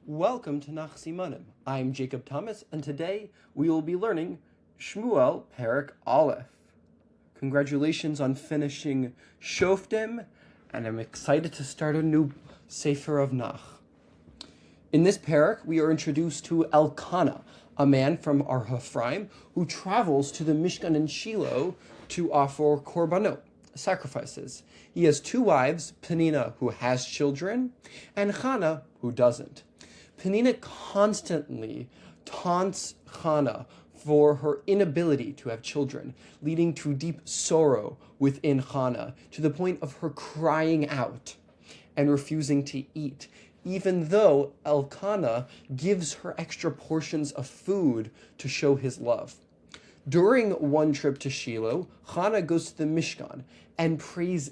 Welcome to Simanim. I'm Jacob Thomas, and today we will be learning Shmuel, perek, aleph. Congratulations on finishing Shoftim, and I'm excited to start a new Sefer of Nach. In this perek, we are introduced to Elkanah, a man from Ephraim who travels to the Mishkan in Shiloh to offer korbanot, sacrifices. He has two wives, Penina, who has children, and Hannah, who doesn't. Penina constantly taunts Hannah for her inability to have children, leading to deep sorrow within Hannah, to the point of her crying out and refusing to eat, even though Elkanah gives her extra portions of food to show his love. During one trip to Shiloh, Hannah goes to the Mishkan and prays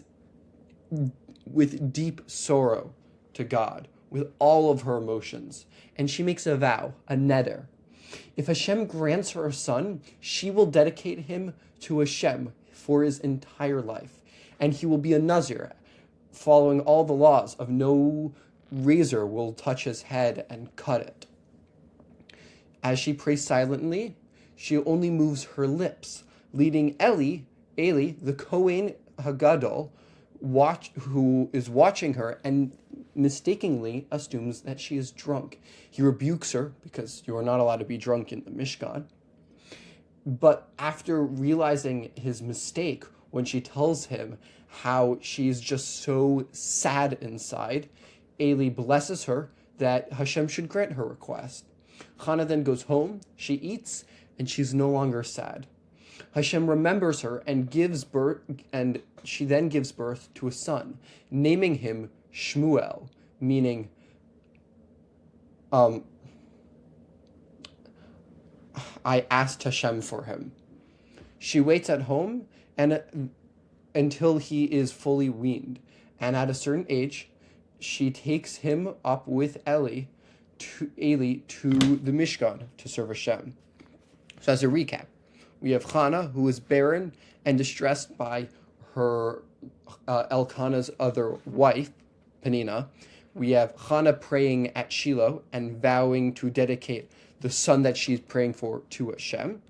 with deep sorrow to God, with all of her emotions, and she makes a vow, a neder. If Hashem grants her a son, she will dedicate him to Hashem for his entire life, and he will be a Nazir, following all the laws of no razor will touch his head and cut it. As she prays silently, she only moves her lips, leading Eli, the Kohen Hagadol, who is watching her and mistakenly assumes that she is drunk. He rebukes her because you are not allowed to be drunk in the Mishkan. But after realizing his mistake, when she tells him how she's just so sad inside, Eli blesses her that Hashem should grant her request. Hannah then goes home, she eats, and she's no longer sad. Hashem remembers her and she then gives birth to a son, naming him Shmuel, meaning I asked Hashem for him. She waits at home until he is fully weaned, and at a certain age, she takes him up with Eli to the Mishkan to serve Hashem. So as a recap, we have Hannah, who is barren and distressed by her Elkanah's other wife, Penina. We have Hannah praying at Shiloh and vowing to dedicate the son that she's praying for to Hashem.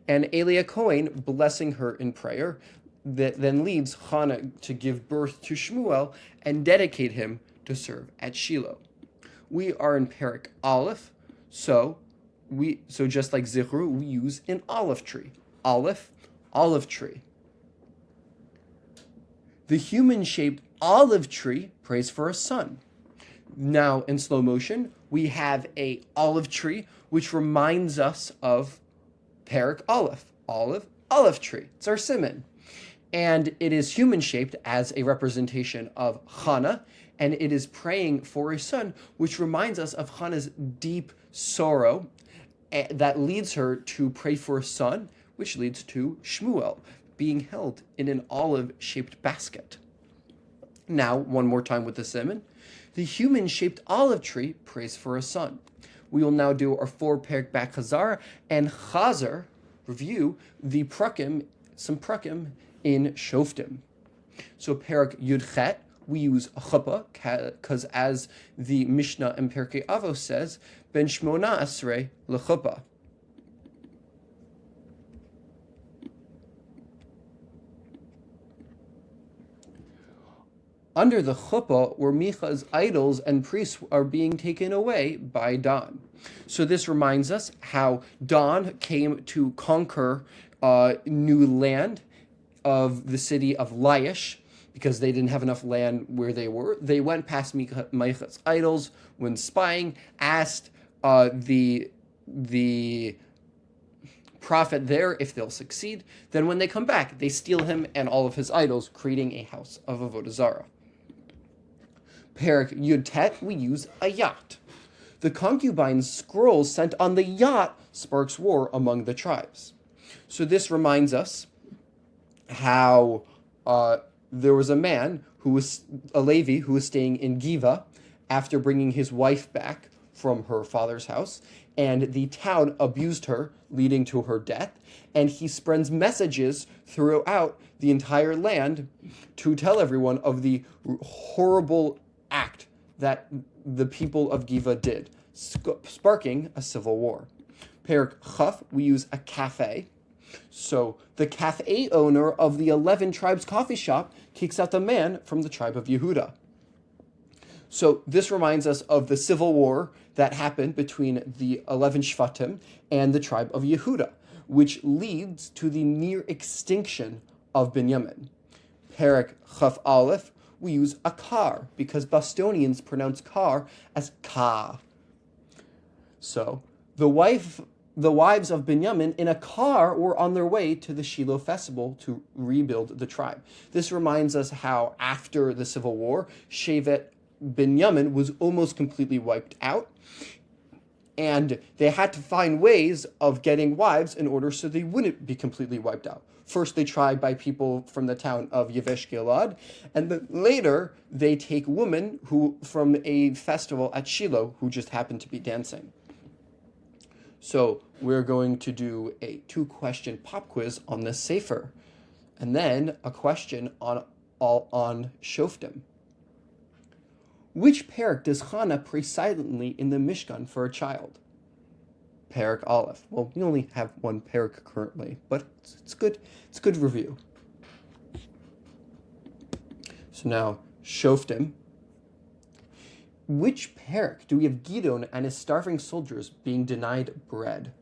And Eli Cohen blessing her in prayer that then leads Hannah to give birth to Shmuel and dedicate him to serve at Shiloh. We are in perek aleph, so just like Zichru, we use an olive tree. Aleph, olive tree. The human-shaped olive tree prays for a son. Now, in slow motion, we have a olive tree, which reminds us of perek aleph, olive tree. It's our siman. And it is human-shaped as a representation of Hannah, and it is praying for a son, which reminds us of Hannah's deep sorrow that leads her to pray for a son, which leads to Shmuel being held in an olive-shaped basket. Now, one more time with the siman. The human-shaped olive tree prays for a son. We will now do our 4 perek back chazar and chazar, review the some prakim in Shoftim. So perek yudchet, we use a chuppah, because as the Mishnah in Perkei Avos says, ben shmona asrei lechuppah. Under the chuppah where Micha's idols and priests are being taken away by Dan. So this reminds us how Dan came to conquer new land of the city of Laish, because they didn't have enough land where they were. They went past Micha's idols when spying, asked the prophet there if they'll succeed. Then when they come back, they steal him and all of his idols, creating a house of Avodah Zarah. Perek Yud Tet, we use a yacht. The concubine's scrolls sent on the yacht sparks war among the tribes. So this reminds us how there was a man a Levi, who was staying in Giva after bringing his wife back from her father's house, and the town abused her, leading to her death, and he spreads messages throughout the entire land to tell everyone of the horrible act that the people of Giva did, sparking a civil war. Perek Chaf, we use a cafe. So the cafe owner of the 11 tribes coffee shop kicks out the man from the tribe of Yehuda. So this reminds us of the civil war that happened between the 11 Shvatim and the tribe of Yehuda, which leads to the near extinction of Binyamin. Perek Chaf aleph, we use a kar, because Bostonians pronounce kar as ka. So the wives of Binyamin in a car were on their way to the Shiloh festival to rebuild the tribe. This reminds us how after the civil war, Shevet Binyamin was almost completely wiped out, and they had to find ways of getting wives in order so they wouldn't be completely wiped out. First, they tried by people from the town of Yavesh Gilad, and then later they take women who from a festival at Shiloh who just happened to be dancing. So we're going to do a 2-question pop quiz on this sefer, and then a question on Shoftim. Which perek does Hannah pray silently in the Mishkan for a child? Perek aleph. Well, we only have one perek currently, but it's good. It's good review. So now Shoftim. Which perek do we have Gidon and his starving soldiers being denied bread?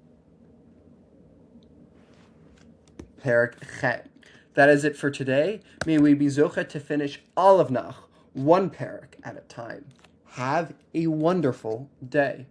Perek chet. That is it for today. May we be zocha to finish all of Nach, one perek at a time. Have a wonderful day.